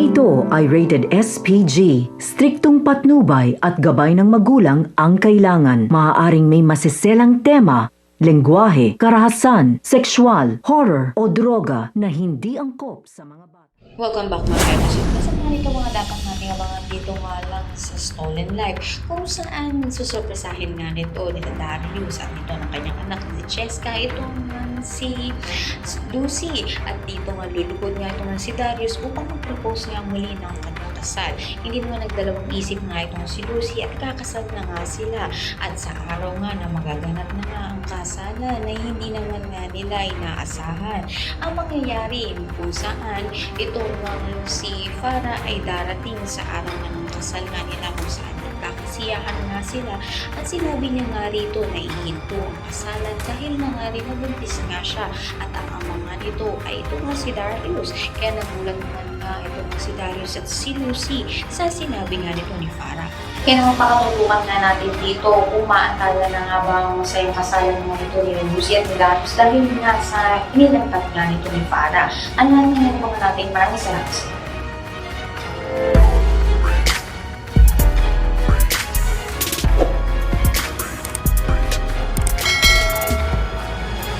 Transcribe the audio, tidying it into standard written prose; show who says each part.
Speaker 1: Talatang ito ay rated SPG. Striktong patnubay at gabay ng magulang ang kailangan. Maaaring may masiselang tema, lengguwahe, karahasan, sexual, horror o droga na hindi angkop sa mga bata.
Speaker 2: Welcome back mga kaibigan. Kasama ito mga dapat natin abangan dito nga lang sa Stolen Life kung saan susurpresahin nga nito nila Darius at dito ng kanyang anak si Cheska. Itong si Lucy at dito nga lulugod nga ito si Darius upang mag-propose nga muli ng kanyang kasal. Hindi naman nagdalawang isip nga itong si Lucy at kakasal na nga sila at sa araw nga na magaganap na nga ang kasalan na hindi naman nga nila inaasahan ang mangyayari kung saan itong si Farah ay darating sa araw nga ng kasal nga nila kung saan nagkakasiyahan nga sila at sinabi niya nga rito na ihinto ang kasalan dahil na nga rin nabuntis nga siya at ang ama nga nito ay ito nga si Darius. Kaya nagulat naman nga ito nga si Darius at si Lucy sa sinabi nga nito ni Farah. Kaya naman pakatutukan nga natin dito kung maantala na nga ba ang masayang kasalan mo nito ni Lucy at ni Darius dahil nga sa inilagpat nga nito ni Farah. Ano natin nga natin maraming salamat sa